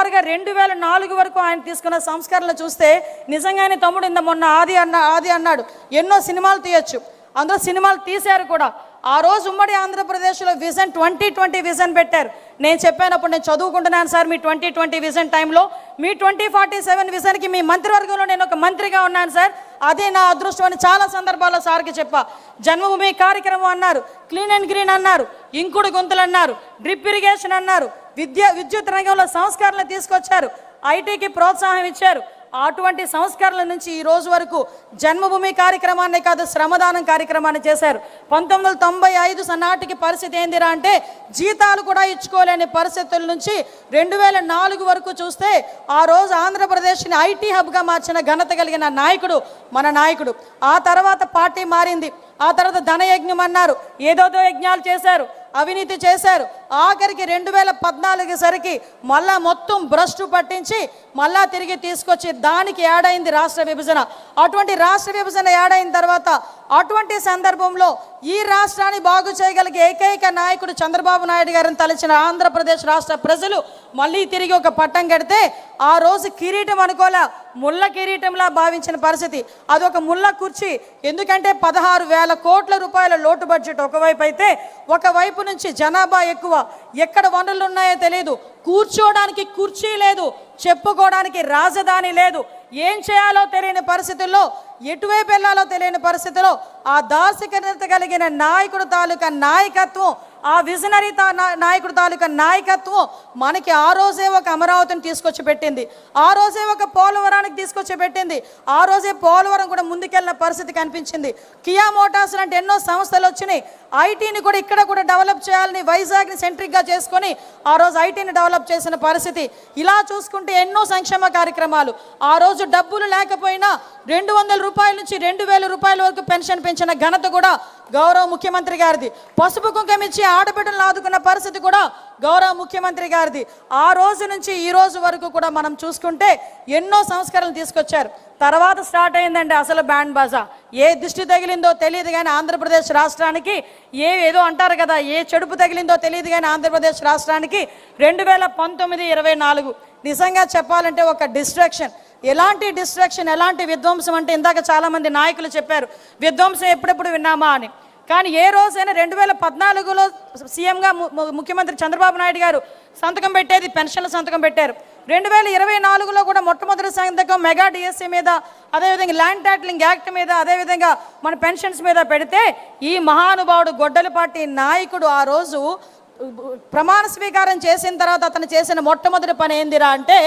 సుమారుగా 2004 వరకు ఆయన తీసుకున్న సంస్కరణలు చూస్తే నిజంగానే తమ్ముడు మొన్న ఆది అన్నాడు ఎన్నో సినిమాలు తీయచ్చు, అందులో సినిమాలు తీశారు కూడా. ఆ రోజు ఉమ్మడి ఆంధ్రప్రదేశ్లో విజన్ 2020 విజన్ పెట్టారు. నేను చెప్పానప్పుడు నేను చదువుకుంటున్నాను సార్, మీ 2020 విజన్ టైంలో మీ 2047 విజన్కి మీ మంత్రివర్గంలో నేను ఒక మంత్రిగా ఉన్నాను సార్, అదే నా అదృష్టం అని చాలా సందర్భాల్లో సార్కి చెప్పా. జన్మభూమి కార్యక్రమం అన్నారు, క్లీన్ అండ్ గ్రీన్ అన్నారు, ఇంకుడు గొంతులు అన్నారు, డ్రిప్ ఇరిగేషన్ అన్నారు, విద్యుత్ రంగంలో సంస్కరణలు తీసుకొచ్చారు, ఐటీకి ప్రోత్సాహం ఇచ్చారు. అటువంటి సంస్కరణల నుంచి ఈ రోజు వరకు జన్మభూమి కార్యక్రమాన్ని కాదు, శ్రమదానం కార్యక్రమాన్ని చేశారు. 1995 నాటికి పరిస్థితి ఏందిరా అంటే జీతాలు కూడా ఇచ్చుకోలేని పరిస్థితుల నుంచి 2004 వరకు చూస్తే ఆ రోజు ఆంధ్రప్రదేశ్ని ఐటీ హబ్గా మార్చిన ఘనత కలిగిన నాయకుడు మన నాయకుడు. ఆ తర్వాత పార్టీ మారింది, ఆ తర్వాత ధనయజ్ఞం అన్నారు, ఏదోదో యజ్ఞాలు చేశారు, అవినీతి చేశారు. ఆఖరికి 2014 సరికి మళ్ళా మొత్తం భ్రష్టు పట్టించి మళ్ళా తిరిగి తీసుకొచ్చి దానికి యాడైంది రాష్ట్ర విభజన. అటువంటి రాష్ట్ర విభజన యాడైన తర్వాత అటువంటి సందర్భంలో ఈ రాష్ట్రాన్ని బాగు చేయగలిగే ఏకైక నాయకుడు చంద్రబాబు నాయుడు గారిని తలచిన ఆంధ్రప్రదేశ్ రాష్ట్ర ప్రజలు మళ్ళీ తిరిగి ఒక పట్టం కడితే ఆ రోజు కిరీటం అనుకోలే, ముళ్ళ కిరీటంలా భావించిన పరిస్థితి. అదొక ముళ్ళ కుర్చీ. ఎందుకంటే 16,000 కోట్ల రూపాయల లోటు బడ్జెట్ ఒకవైపు అయితే, ఒకవైపు నుంచి జనాభా ఎక్కువ, ఎక్కడ వనరులు ఉన్నాయో తెలియదు, కూర్చోడానికి కుర్చీ లేదు, చెప్పుకోవడానికి రాజధాని లేదు, ఏం చేయాలో తెలియని పరిస్థితుల్లో, ఎటువైపు వెళ్ళాలో తెలియని పరిస్థితిలో ఆ దార్శనికత కలిగిన నాయకుడు తాలూకా నాయకత్వం, ఆ విజనరీ నాయకుడు తాలూకా నాయకత్వం మనకి ఆ రోజే ఒక అమరావతిని తీసుకొచ్చి పెట్టింది, ఆ రోజే ఒక పోలవరానికి తీసుకొచ్చి పెట్టింది, ఆ రోజే పోలవరం కూడా ముందుకెళ్ళిన పరిస్థితి కనిపించింది. కియా మోటార్స్ లాంటి ఎన్నో సంస్థలు వచ్చినాయి. ఐటీని కూడా ఇక్కడ కూడా డెవలప్ చేయాలని వైజాగ్ని సెంట్రిక్గా చేసుకొని ఆ రోజు ఐటీని డెవలప్ చేసిన పరిస్థితి. ఇలా చూసుకుంటే ఎన్నో సంక్షేమ కార్యక్రమాలు. ఆ రోజు డబ్బులు లేకపోయినా 200 రూపాయల నుంచి 2,000 రూపాయల వరకు పెన్షన్ పెంచిన ఘనత కూడా గౌరవ ముఖ్యమంత్రి గారిది. పసుపు కుంకుమ ఇచ్చి ఆడబిడ్డలను ఆదుకున్న పరిస్థితి కూడా గౌరవ ముఖ్యమంత్రి గారిది. ఆ రోజు నుంచి ఈ రోజు వరకు కూడా మనం చూసుకుంటే ఎన్నో సంస్కరణలు తీసుకొచ్చారు. తర్వాత స్టార్ట్ అయిందండి అసలు బ్యాండ్ బాజా. ఏ దృష్టి తగిలిందో తెలియదు కానీ ఆంధ్రప్రదేశ్ రాష్ట్రానికి ఏదో అంటారు కదా, ఏ చెడుపు తగిలిందో తెలియదు కానీ ఆంధ్రప్రదేశ్ రాష్ట్రానికి 2019-24 నిజంగా చెప్పాలంటే ఒక డిస్ట్రాక్షన్. ఎలాంటి డిస్ట్రాక్షన్, ఎలాంటి విధ్వంసం అంటే ఇందాక చాలామంది నాయకులు చెప్పారు విధ్వంసం ఎప్పుడెప్పుడు విన్నామా అని. కానీ ఏ రోజైనా 2014లో సీఎంగా ముఖ్యమంత్రి చంద్రబాబు నాయుడు గారు సంతకం పెట్టేది పెన్షన్ల సంతకం పెట్టారు. 2024లో కూడా మొట్టమొదటి సంతకం మెగా డిఎస్సీ మీద, అదేవిధంగా ల్యాండ్ టైటిలింగ్ యాక్ట్ మీద, అదేవిధంగా మన పెన్షన్స్ మీద పెడితే ఈ మహానుభావుడు గొడ్డలిపాటి నాయకుడు ఆ రోజు ప్రమాణ స్వీకారం చేసిన తర్వాత అతను చేసిన మొట్టమొదటి పని ఏందిరా అంటే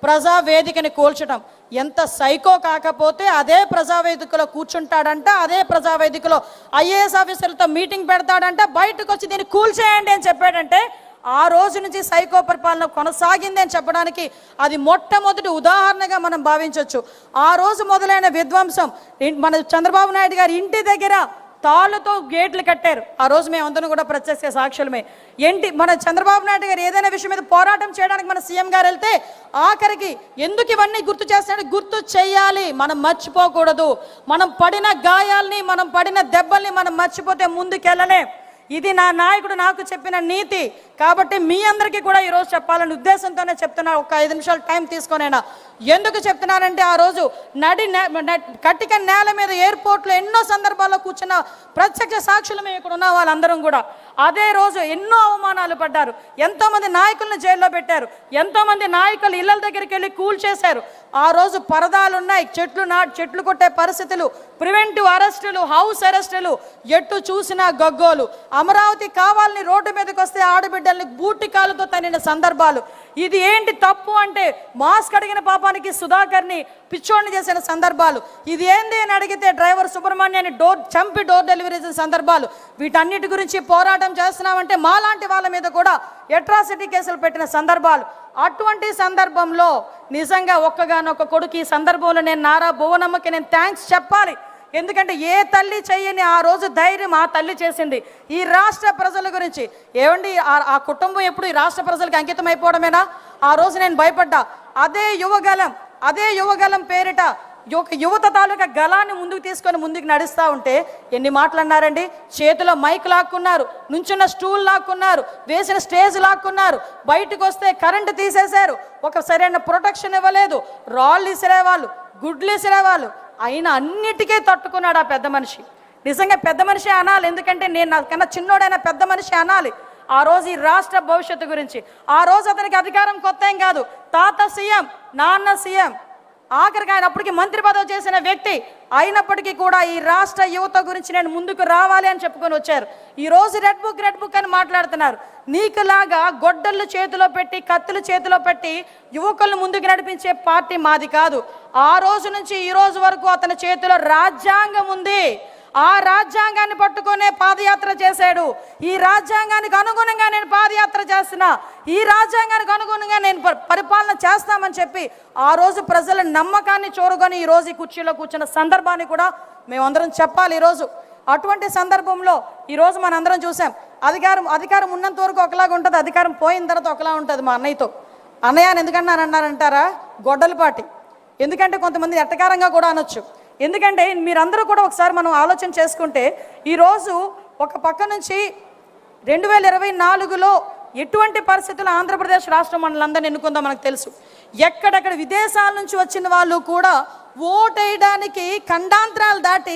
ప్రజావేదికని కూల్చడం. ఎంత సైకో కాకపోతే అదే ప్రజావేదికలో కూర్చుంటాడంట, అదే ప్రజావేదికలో ఐఏఎస్ ఆఫీసర్లతో మీటింగ్ పెడతాడంట, బయటకు వచ్చి దీన్ని కూల్చేయండి అని చెప్పాడంటే ఆ రోజు నుంచి సైకో పరిపాలన కొనసాగింది అని చెప్పడానికి అది మొట్టమొదటి ఉదాహరణగా మనం భావించవచ్చు. ఆ రోజు మొదలైన విధ్వంసం మన చంద్రబాబు నాయుడు గారి ఇంటి దగ్గర తాళ్ళతో గేట్లు కట్టారు. ఆ రోజు మేమందరం కూడా ప్రత్యక్ష సాక్షులమే. మన చంద్రబాబు నాయుడు గారు ఏదైనా విషయం మీద పోరాటం చేయడానికి మన సీఎం గారు వెళ్తే ఆఖరికి ఎందుకు ఇవన్నీ గుర్తు చేస్తాడు, గుర్తు చేయాలి, మనం మర్చిపోకూడదు. మనం పడిన గాయాల్ని, మనం పడిన దెబ్బల్ని మనం మర్చిపోతే ముందుకెళ్ళలే. ఇది నా నాయకుడు నాకు చెప్పిన నీతి. కాబట్టి మీ అందరికీ కూడా ఈరోజు చెప్పాలనే ఉద్దేశంతోనే చెప్తున్నా. ఒక 5 నిమిషాలు టైం తీసుకొనైనా ఎందుకు చెప్తున్నానంటే ఆ రోజు కట్టిక నేల మీద ఎయిర్పోర్ట్లో ఎన్నో సందర్భాల్లో కూర్చున్న ప్రత్యక్ష సాక్షులు మేము ఇక్కడ ఉన్న వాళ్ళందరం కూడా అదే రోజు ఎన్నో అవమానాలు పడ్డారు. ఎంతోమంది నాయకులను జైల్లో పెట్టారు, ఎంతోమంది నాయకులు ఇళ్ళ దగ్గరికి వెళ్ళి కూల్చేశారు. ఆ రోజు పరదాలు ఉన్నాయి, చెట్లు కొట్టే పరిస్థితులు, ప్రివెంటివ్ అరెస్టులు, హౌస్ అరెస్టులు, ఎట్టు చూసినా గగ్గోలు. అమరావతి కావాలని రోడ్డు మీదకి వస్తే ఆడబిడ్డల్ని బూటి కాళ్ళతో తన్నిన సందర్భాలు. ఇది ఏంటి తప్పు అంటే మాస్క్ అడిగిన పాపానికి సుధాకర్ని పిచ్చోడిని చేసిన సందర్భాలు. ఇది ఏంది అని అడిగితే డ్రైవర్ సుబ్రహ్మణ్యాన్ని చంపి డోర్ డెలివరీ చేసిన సందర్భాలు. వీటన్నిటి గురించి పోరాటం చేస్తున్నామంటే మాలాంటి వాళ్ళ మీద కూడా అట్రాసిటీ కేసులు పెట్టిన సందర్భాలు. అటువంటి సందర్భంలో నిజంగా ఒక్కగానొక్క కొడుకు ఈ సందర్భంలో నేను నారా భువనమ్మకి నేను థ్యాంక్స్ చెప్పాలి. ఎందుకంటే ఏ తల్లి చెయ్యని ఆ రోజు ధైర్యం ఆ తల్లి చేసింది ఈ రాష్ట్ర ప్రజల గురించి. ఏమండి ఆ కుటుంబం ఎప్పుడు ఈ రాష్ట్ర ప్రజలకు అంకితం అయిపోవడమేనా? ఆ రోజు నేను భయపడ్డా. అదే యువగలం పేరిట యువత తాలూకా గలాన్ని ముందుకు తీసుకొని ముందుకు నడుస్తూ ఉంటే ఎన్ని మాటలు అన్నారండి. చేతిలో మైక్ లాక్కున్నారు, నుంచున్న స్టూల్ లాక్కున్నారు, వేసిన స్టేజ్ లాక్కున్నారు, బయటకు వస్తే కరెంటు తీసేశారు, ఒక సరైన ప్రొటెక్షన్ ఇవ్వలేదు, రాళ్ళు ఇసిరేవాళ్ళు, గుడ్లు ఇసిరేవాళ్ళు. అయినా అన్నిటికీ తట్టుకున్నాడు ఆ పెద్ద మనిషి. నిజంగా పెద్ద మనిషి అనాలి, ఎందుకంటే నేను నాకన్నా చిన్నోడైనా పెద్ద మనిషి అనాలి. ఆ రోజు ఈ రాష్ట్ర భవిష్యత్తు గురించి, ఆ రోజు అతనికి అధికారం కొత్త ఏం కాదు, తాత సీఎం, నాన్న సీఎం, ఆఖరికి ఆయన అప్పటికి మంత్రి పదవి చేసిన వ్యక్తి అయినప్పటికీ కూడా ఈ రాష్ట్ర యువత గురించి నేను ముందుకు రావాలి అని చెప్పుకొని వచ్చారు. ఈరోజు రెడ్ బుక్ అని మాట్లాడుతున్నారు. నీకులాగా గొడ్డళ్ళు చేతిలో పెట్టి కత్తులు చేతిలో పెట్టి యువకులను ముందుకు నడిపించే పార్టీ మాది కాదు. ఆ రోజు నుంచి ఈ రోజు వరకు అతని చేతిలో రాజ్యాంగం ఉంది. ఆ రాజ్యాంగాన్ని పట్టుకునే పాదయాత్ర చేశాడు. ఈ రాజ్యాంగానికి అనుగుణంగా నేను పాదయాత్ర చేస్తున్నా, ఈ రాజ్యాంగానికి అనుగుణంగా నేను పరిపాలన చేస్తామని చెప్పి ఆ రోజు ప్రజల నమ్మకాన్ని చూరగొని ఈ రోజు ఈ కుర్చీలో కూర్చున్న సందర్భాన్ని కూడా మేమందరం చెప్పాలి. ఈరోజు అటువంటి సందర్భంలో ఈరోజు మనందరం చూసాం. అధికారం ఉన్నంత వరకు ఒకలాగా ఉంటుంది, అధికారం పోయిన తర్వాత ఒకలా ఉంటుంది. మా అన్నయ్యతో అన్నయ్య అని ఎందుకన్నారంటారా, గొడ్డలపాటి. ఎందుకంటే కొంతమంది ఎట్టకారంగా కూడా అనొచ్చు. ఎందుకంటే మీరందరూ కూడా ఒకసారి మనం ఆలోచన చేసుకుంటే ఈరోజు ఒక పక్క నుంచి 2024లో ఎటువంటి పరిస్థితులు ఆంధ్రప్రదేశ్ రాష్ట్రం మనలందరినీ ఎన్నుకుందో మనకు తెలుసు. ఎక్కడెక్కడ విదేశాల నుంచి వచ్చిన వాళ్ళు కూడా ఓటేయడానికి ఖండాంతరాలు దాటి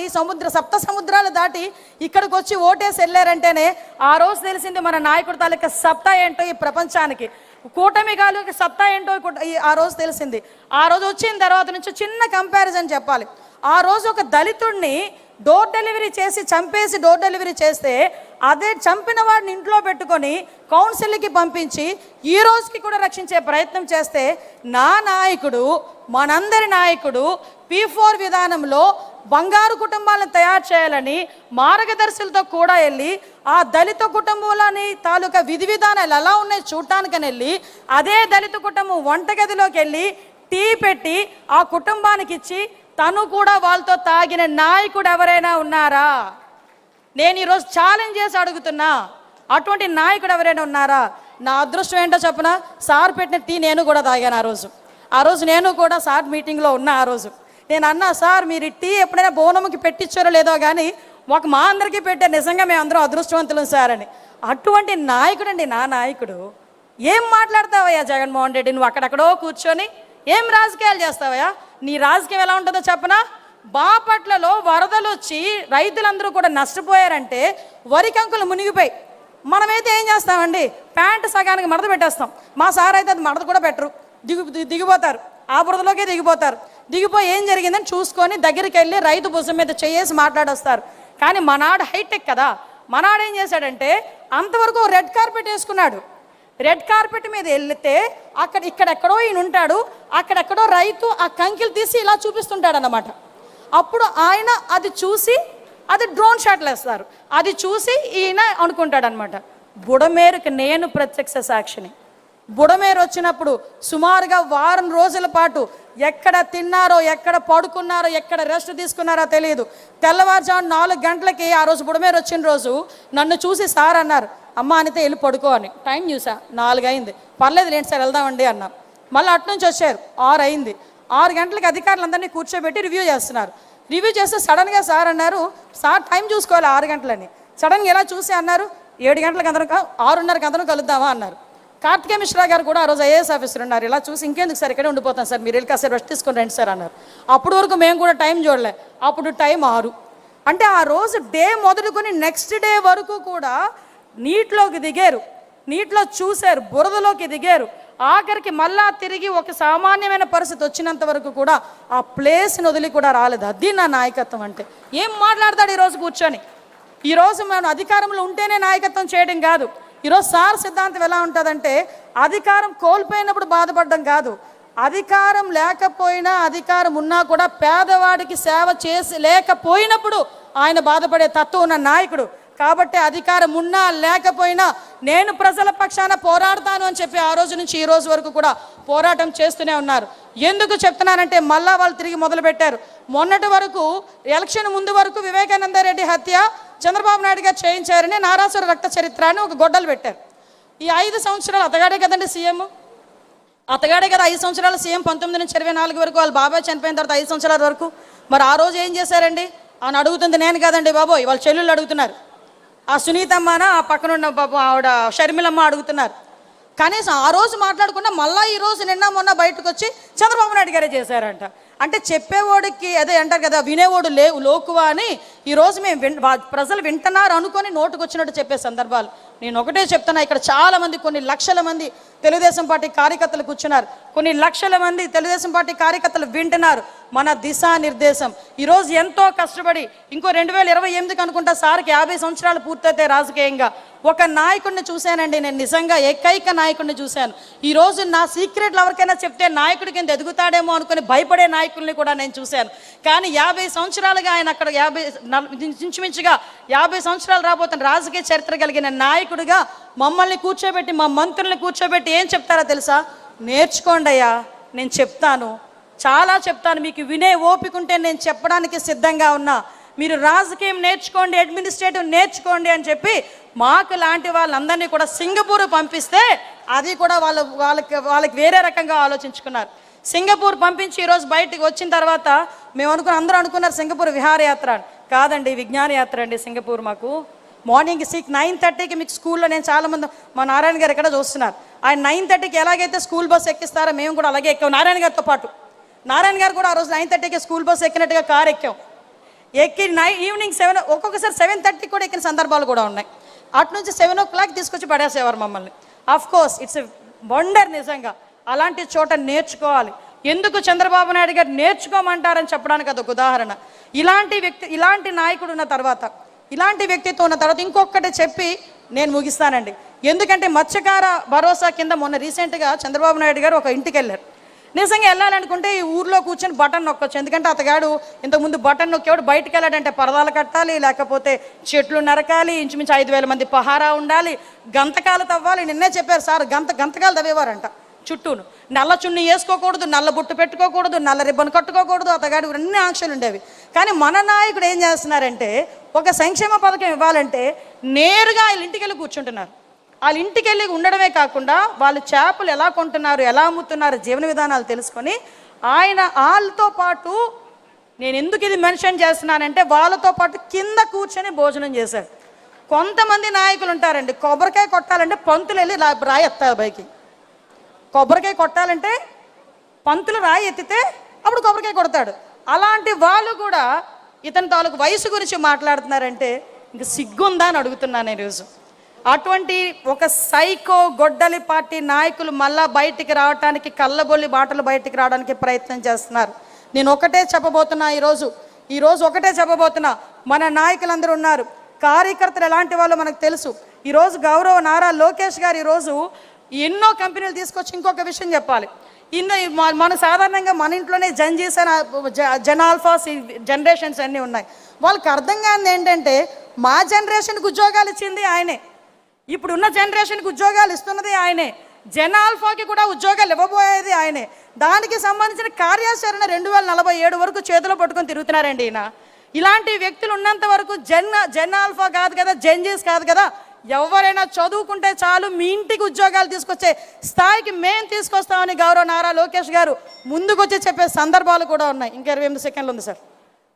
సప్త సముద్రాలు దాటి ఇక్కడికి వచ్చి ఓటేసి వెళ్ళారంటేనే ఆ రోజు తెలిసింది మన నాయకుడి తాలూకా సత్తా ఏంటో ఈ ప్రపంచానికి, కూటమి తాలూకా సత్తా ఏంటో ఆ రోజు తెలిసింది. ఆ రోజు వచ్చిన తర్వాత నుంచి చిన్న కంపారిజన్ చెప్పాలి. ఆ రోజు ఒక దళితుడిని డోర్ డెలివరీ చేసి చంపేసి డోర్ డెలివరీ చేస్తే అదే చంపిన వాడిని ఇంట్లో పెట్టుకొని కౌన్సిల్కి పంపించి ఈ రోజుకి కూడా రక్షించే ప్రయత్నం చేస్తే నా నాయకుడు, మనందరి నాయకుడు P4 విధానంలో బంగారు కుటుంబాలను తయారు చేయాలని మార్గదర్శులతో కూడా వెళ్ళి ఆ దళిత కుటుంబాలని తాలూకా విధి విధానాలు ఎలా ఉన్నాయి చూడటానికని వెళ్ళి అదే దళిత కుటుంబం వంటగదిలోకి వెళ్ళి టీ పెట్టి ఆ కుటుంబానికి ఇచ్చి తను కూడా వాళ్ళతో తాగిన నాయకుడు ఎవరైనా ఉన్నారా? నేను ఈరోజు ఛాలెంజ్ చేసి అడుగుతున్నా, అటువంటి నాయకుడు ఎవరైనా ఉన్నారా? నా అదృష్టం ఏంటో చెప్పనా, సార్ పెట్టిన టీ నేను కూడా తాగాను. ఆ రోజు నేను కూడా సార్ మీటింగ్లో ఉన్నా. ఆ రోజు నేను అన్నా, సార్ మీరు ఈ టీ ఎప్పుడైనా బోనముకి పెట్టించారో లేదో కానీ మా అందరికీ పెట్టే, నిజంగా మేము అందరం అదృష్టవంతులం సార్ అని. అటువంటి నాయకుడు అండి నా నాయకుడు. ఏం మాట్లాడతావయ్యా జగన్మోహన్ రెడ్డి, నువ్వు అక్కడెక్కడో కూర్చొని ఏం రాజకీయాలు చేస్తావయ్యా? నీ రాజకీయం ఎలా ఉంటుందో చెప్పనా? బాపట్లలో వరదలు వచ్చి రైతులందరూ కూడా నష్టపోయారంటే వరి కంకులు మునిగిపోయి మనమైతే ఏం చేస్తామండి, ప్యాంటు సగానికి మడత పెట్టేస్తాం. మా సార్ అయితే అది మడత కూడా పెట్టరు, దిగిపోతారు, ఆ బురదలోకే దిగిపోయి ఏం జరిగిందని చూసుకొని దగ్గరికి వెళ్ళి రైతు భుజం మీద చేసి మాట్లాడొస్తారు. కానీ మనాడు హైటెక్ కదా, మనాడు ఏం చేశాడంటే అంతవరకు రెడ్ కార్పెట్ వేసుకున్నాడు. రెడ్ కార్పెట్ మీద వెళ్తే ఇక్కడెక్కడో ఈయన ఉంటాడు, అక్కడెక్కడో రైతు ఆ కంకిలు తీసి ఇలా చూపిస్తుంటాడు అన్నమాట. అప్పుడు ఆయన అది చూసి అది డ్రోన్ షాట్లు వేస్తారు, అది చూసి ఈయన అనుకుంటాడు అనమాట. బుడమేరుకి నేను ప్రత్యక్ష సాక్షిని. బుడమేరు వచ్చినప్పుడు సుమారుగా వారం రోజుల పాటు ఎక్కడ తిన్నారో, ఎక్కడ పడుకున్నారో, ఎక్కడ రెస్ట్ తీసుకున్నారో తెలియదు. తెల్లవారుజాము 4 గంటలకి ఆ రోజు బుడమేరు వచ్చిన రోజు నన్ను చూసి సార్ అన్నారు, అమ్మ అనితే వెళ్ళి పడుకో అని. టైం చూసా 4 అయింది, పర్లేదు లేండి సార్ వెళ్దామండి అన్నా. మళ్ళీ అట్నుంచి వచ్చారు 6 అయింది. 6 గంటలకి అధికారులందరినీ కూర్చోబెట్టి రివ్యూ చేస్తున్నారు. రివ్యూ చేస్తే సడన్గా సార్ అన్నారు, సార్ టైం చూసుకోవాలి 6 గంటలని. సడన్గా ఎలా చూసి అన్నారు, 7 గంటలకు అందరం 6:30కి అందరం కలుద్దామా అన్నారు. కార్తికేయ మిశ్రా గారు కూడా ఆ రోజు IAS ఆఫీసర్ ఉన్నారు. ఇలా చూసి ఇంకెందుకు సార్ ఇక్కడే ఉండిపోతాం సార్, మీరు వెళ్ళి కాసేపు రెస్ట్ తీసుకొని రండి సార్ అన్నారు. అప్పటి వరకు మేము కూడా టైం చూడలే. అప్పుడు టైం 6. అంటే ఆ రోజు డే మొదలుకొని నెక్స్ట్ డే వరకు కూడా నీటిలోకి దిగారు, నీటిలో చూశారు, బురదలోకి దిగారు. ఆఖరికి మళ్ళా తిరిగి ఒక సామాన్యమైన పరిస్థితి వచ్చినంత వరకు కూడా ఆ ప్లేస్ని వదిలి కూడా రాలేదు. అది నా నాయకత్వం అంటే. ఏం మాట్లాడతాడు ఈరోజు కూర్చొని? ఈరోజు మనం అధికారంలో ఉంటేనే నాయకత్వం చేయడం కాదు. ఈరోజు సార్ సిద్ధాంతం ఎలా ఉంటుందంటే, అధికారం కోల్పోయినప్పుడు బాధపడడం కాదు, అధికారం లేకపోయినా అధికారం ఉన్నా కూడా పేదవాడికి సేవ చేసి లేకపోయినప్పుడు ఆయన బాధపడే తత్వం ఉన్న నాయకుడు. కాబట్టి అధికారం ఉన్నా లేకపోయినా నేను ప్రజల పక్షాన పోరాడతాను అని చెప్పి ఆ రోజు నుంచి ఈ రోజు వరకు కూడా పోరాటం చేస్తూనే ఉన్నారు. ఎందుకు చెప్తున్నానంటే మళ్ళా వాళ్ళు తిరిగి మొదలుపెట్టారు. మొన్నటి వరకు ఎలక్షన్ ముందు వరకు వివేకానంద రెడ్డి హత్య చంద్రబాబు నాయుడు గారు చేయించారని నారాసుర రక్త చరిత్ర అని ఒక గొడ్డలు పెట్టారు. ఈ 5 సంవత్సరాలు అతగాడే కదండి సీఎం. అతగాడే కదా 5 సంవత్సరాలు సీఎం 19 నుంచి 24 వరకు, వాళ్ళ బాబాయ్ చనిపోయిన తర్వాత 5 సంవత్సరాల వరకు. మరి ఆ రోజు ఏం చేశారండి అని అడుగుతుంది నేను కాదండి బాబోయ్, వాళ్ళ చెల్లెళ్ళు అడుగుతున్నారు. ఆ సునీతమ్మన ఆ పక్కనున్న బాబు ఆవిడ షర్మిలమ్మ అడుగుతున్నారు. కనీసం ఆ రోజు మాట్లాడకుండా మళ్ళీ ఈ రోజు నిన్న మొన్న బయటకు వచ్చి చంద్రబాబు నాయుడు గారే చేశారంట. అంటే చెప్పేవాడికి అదే అంటారు కదా, వినేవాడు లోకువా అని. ఈరోజు మేము ప్రజలు వింటున్నారు అనుకొని నోటుకు వచ్చినట్టు చెప్పే సందర్భాలు. నేను ఒకటే చెప్తున్నా, ఇక్కడ చాలామంది కొన్ని లక్షల మంది తెలుగుదేశం పార్టీ కార్యకర్తలు కూర్చున్నారు, కొన్ని లక్షల మంది తెలుగుదేశం పార్టీ కార్యకర్తలు వింటున్నారు మన దిశానిర్దేశం. ఈరోజు ఎంతో కష్టపడి ఇంకో 2028కి అనుకుంటా సార్కి 50 సంవత్సరాలు పూర్తయితే రాజకీయంగా ఒక నాయకుడిని చూశానండి నేను, నిజంగా ఏకైక నాయకుడిని చూశాను. ఈరోజు నా సీక్రెట్లు ఎవరికైనా చెప్తే నాయకుడి కింద ఎదుగుతాడేమో అనుకుని భయపడే నాయకుల్ని కూడా నేను చూశాను. కానీ 50 సంవత్సరాలుగా ఆయన అక్కడ ఇంచుమించుగా 50 సంవత్సరాలు రాబోతున్న రాజకీయ చరిత్ర కలిగిన నాయకుడిగా మమ్మల్ని కూర్చోబెట్టి, మా మంత్రుల్ని కూర్చోబెట్టి ఏం చెప్తారో తెలుసా? నేర్చుకోండి అయ్యా, నేను చెప్తాను, చాలా చెప్తాను, మీకు వినే ఓపిక ఉంటే నేను చెప్పడానికి సిద్ధంగా ఉన్నా. మీరు రాజకీయం నేర్చుకోండి, అడ్మినిస్ట్రేటివ్ నేర్చుకోండి అని చెప్పి మాకు లాంటి వాళ్ళందరినీ కూడా సింగపూర్ పంపిస్తే అది కూడా వాళ్ళకి వేరే రకంగా ఆలోచించుకున్నారు. సింగపూర్ పంపించి ఈరోజు బయటకు వచ్చిన తర్వాత మేము అందరూ అనుకున్నారు సింగపూర్ విహారయాత్ర అని. కాదండి, విజ్ఞాన యాత్ర అండి సింగపూర్. మాకు మార్నింగ్ 9:30కి మీకు స్కూల్లో, నేను చాలామంది మా నారాయణ గారు ఇక్కడ చూస్తున్నారు, ఆయన 9:30కి ఎలాగైతే స్కూల్ బస్ ఎక్కిస్తారో మేము కూడా అలాగే ఎక్కాం నారాయణ గారితో పాటు. నారాయణ గారు కూడా ఆ రోజు 9:30కి స్కూల్ బస్ ఎక్కినట్టుగా కారు ఎక్కాం. ఎక్కి ఈవినింగ్ 7, ఒక్కొక్కసారి 7:30కి కూడా ఎక్కిన సందర్భాలు కూడా ఉన్నాయి. అటు నుంచి 7 o'clock తీసుకొచ్చి పడేసేవారు మమ్మల్ని. Of course it's a wonder. నిజంగా అలాంటి చోట నేర్చుకోవాలి. ఎందుకు చంద్రబాబు నాయుడు గారు నేర్చుకోమంటారని చెప్పడానికి అదొక ఉదాహరణ. ఇలాంటి నాయకుడు ఉన్న తర్వాత, ఇలాంటి వ్యక్తిత్వం ఉన్న తర్వాత ఇంకొకటి చెప్పి నేను ముగిస్తానండి. ఎందుకంటే మత్స్యకార భరోసా కింద మొన్న రీసెంట్గా చంద్రబాబు నాయుడు గారు ఒక ఇంటికి వెళ్ళారు. నిజంగా వెళ్ళాలనుకుంటే ఈ ఊర్లో కూర్చొని బటన్ నొక్కొచ్చు. ఎందుకంటే అతగాడు ఇంతకుముందు బటన్ నొక్కేవాడు బయటకు వెళ్ళాడంటే పరదాలు కట్టాలి, లేకపోతే చెట్లు నరకాలి, ఇంచుమించు 5,000 మంది పహారా ఉండాలి, గంతకాలు తవ్వాలి. నిన్నే చెప్పారు సార్, గంతకాలు తవ్వేవారంట చుట్టూను. నల్ల చున్ని వేసుకోకూడదు, నల్ల బుట్టు పెట్టుకోకూడదు, నల్ల రిబ్బన్ కట్టుకోకూడదు, అతగాడు అన్ని ఆంక్షలు ఉండేవి. కానీ మన నాయకుడు ఏం చేస్తున్నారంటే, ఒక సంక్షేమ పథకం ఇవ్వాలంటే నేరుగా వాళ్ళ ఇంటికి వెళ్ళి కూర్చుంటున్నారు. వాళ్ళ ఇంటికి వెళ్ళి ఉండడమే కాకుండా వాళ్ళు చేపలు ఎలా కొంటున్నారు, ఎలా అమ్ముతున్నారు, జీవన విధానాలు తెలుసుకొని ఆయన వాళ్ళతో పాటు, నేను ఎందుకు ఇది మెన్షన్ చేస్తున్నానంటే వాళ్ళతో పాటు కింద కూర్చొని భోజనం చేశారు. కొంతమంది నాయకులు ఉంటారండి, కొబ్బరికాయ కొట్టాలంటే పంతులు వెళ్ళి రాయి ఎత్తారు పైకి. కొబ్బరికాయ కొట్టాలంటే పంతులు రాయి ఎత్తితే అప్పుడు కొబ్బరికాయ కొడతాడు. అలాంటి వాళ్ళు కూడా ఇతని తాలూకు వయసు గురించి మాట్లాడుతున్నారంటే ఇంక సిగ్గుందా అని అడుగుతున్నాను ఈరోజు. అటువంటి ఒక సైకో గొడ్డలి పార్టీ నాయకులు మళ్ళా బయటికి రావడానికి, కళ్ళబొల్లి బాటలు బయటికి రావడానికి ప్రయత్నం చేస్తున్నారు. నేను ఒకటే చెప్పబోతున్నా ఈరోజు ఒకటే చెప్పబోతున్నా. మన నాయకులందరూ ఉన్నారు, కార్యకర్తలు ఎలాంటి వాళ్ళు మనకు తెలుసు. ఈరోజు గౌరవ నారా లోకేష్ గారు ఈరోజు ఎన్నో కంపెనీలు తీసుకొచ్చి, ఇంకొక విషయం చెప్పాలి, మన సాధారణంగా మన ఇంట్లోనే జంజీస్ అని జనాల్ఫాస్ జనరేషన్స్ అన్నీ ఉన్నాయి. వాళ్ళకి అర్థం కానిది ఏంటంటే మా జనరేషన్కి ఉద్యోగాలు ఇచ్చింది ఆయనే, ఇప్పుడున్న జనరేషన్కి ఉద్యోగాలు ఇస్తున్నది ఆయనే, జనాల్ఫాకి కూడా ఉద్యోగాలు ఇవ్వబోయేది ఆయనే. దానికి సంబంధించిన కార్యాచరణ 2047 వరకు చేతిలో పట్టుకొని తిరుగుతున్నారండి ఈయన. ఇలాంటి వ్యక్తులు ఉన్నంత వరకు జనాల్ఫా కాదు కదా, జంజీస్ కాదు కదా, ఎవరైనా చదువుకుంటే చాలు మీ ఇంటికి ఉద్యోగాలు తీసుకొచ్చే స్థాయికి మేము తీసుకొస్తామని గౌరవ నారా లోకేష్ గారు ముందుకొచ్చి చెప్పే సందర్భాలు కూడా ఉన్నాయి. ఇంకా 28 సెకండ్లు ఉంది సార్.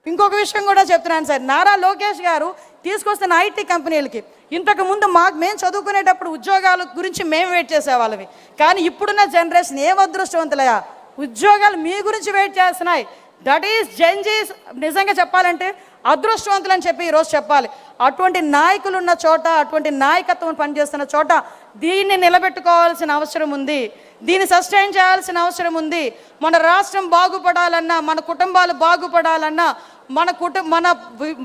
ఇంకొక విషయం కూడా చెప్తున్నాను సార్, నారా లోకేష్ గారు తీసుకొస్తున్న ఐటీ కంపెనీలకి ఇంతకుముందు మేము చదువుకునేటప్పుడు ఉద్యోగాల గురించి మేము వెయిట్ చేసేవాళ్ళవి. కానీ ఇప్పుడున్న జనరేషన్ ఏం అదృష్టవంతులయా, ఉద్యోగాలు మీ గురించి వెయిట్ చేస్తున్నాయి. That is Gen Zs. నిజంగా చెప్పాలంటే అదృష్టవంతులు అని చెప్పి ఈరోజు చెప్పాలి. అటువంటి నాయకులు ఉన్న చోట, అటువంటి నాయకత్వం పనిచేస్తున్న చోట దీన్ని నిలబెట్టుకోవాల్సిన అవసరం ఉంది, దీన్ని సస్టైన్ చేయాల్సిన అవసరం ఉంది. మన రాష్ట్రం బాగుపడాలన్నా, మన కుటుంబాలు బాగుపడాలన్నా,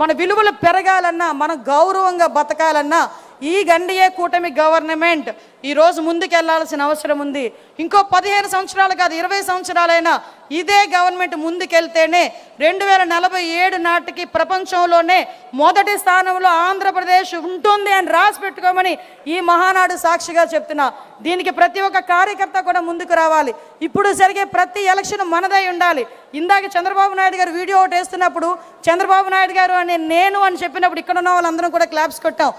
మన విలువలు పెరగాలన్నా, మన గౌరవంగా బతకాలన్నా ఈ గండియే కూటమి గవర్నమెంట్ ఈరోజు ముందుకెళ్లాల్సిన అవసరం ఉంది. ఇంకో 15 సంవత్సరాలు కాదు, 20 సంవత్సరాలైనా ఇదే గవర్నమెంట్ ముందుకెళ్తేనే 2047 నాటికి ప్రపంచంలోనే మొదటి స్థానంలో ఆంధ్రప్రదేశ్ ఉంటుంది అని రాసి పెట్టుకోమని ఈ మహానాడు సాక్షిగా చెప్తున్నా. దీనికి ప్రతి ఒక్క కార్యకర్త కూడా ముందుకు రావాలి. ఇప్పుడు జరిగే ప్రతి ఎలక్షన్ మనదై ఉండాలి. ఇందాక చంద్రబాబు నాయుడు గారు వీడియో ఒకటి వేస్తున్నప్పుడు చంద్రబాబు నాయుడు గారు అని నేను అని చెప్పినప్పుడు ఇక్కడ ఉన్న వాళ్ళందరం కూడా క్లాప్స్ కొట్టాం.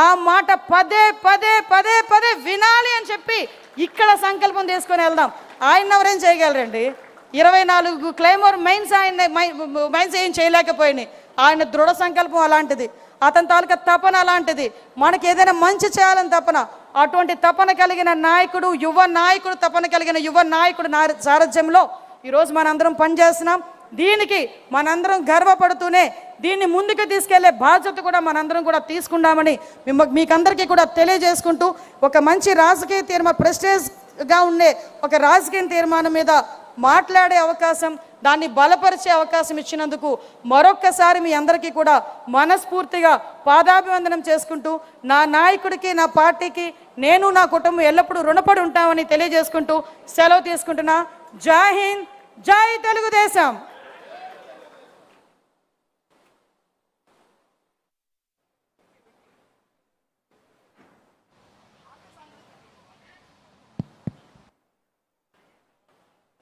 ఆ మాట పదే పదే పదే పదే వినాలి అని చెప్పి ఇక్కడ సంకల్పం తీసుకొని వెళ్దాం. ఆయన ఎవరేం చేయగలరండి? 24 క్లైమోర్ మైన్స్ మైన్స్ ఏం చేయలేకపోయినాయి. ఆయన దృఢ సంకల్పం అలాంటిది, అతని తాలూకా తపన అలాంటిది. మనకి ఏదైనా మంచి చేయాలని తపన, అటువంటి తపన కలిగిన నాయకుడు, యువ నాయకుడు, తపన కలిగిన యువ నాయకుడు సారథ్యంలో ఈరోజు మనందరం పనిచేస్తున్నాం. దీనికి మనందరం గర్వపడుతూనే దీన్ని ముందుకు తీసుకెళ్లే బాధ్యత కూడా మనందరం కూడా తీసుకుందామని మీకందరికీ కూడా తెలియజేసుకుంటూ, ఒక మంచి రాజకీయ తీర్మానం, ప్రెస్టేజ్గా ఉండే ఒక రాజకీయ తీర్మానం మీద మాట్లాడే అవకాశం, దాన్ని బలపరిచే అవకాశం ఇచ్చినందుకు మరొక్కసారి మీ అందరికీ కూడా మనస్ఫూర్తిగా పాదాభివందనం చేసుకుంటూ, నా నాయకుడికి, నా పార్టీకి నేను, నా కుటుంబం ఎల్లప్పుడూ రుణపడి ఉంటామని తెలియజేసుకుంటూ సెలవు తీసుకుంటున్నా. జై హింద్, జై తెలుగుదేశం.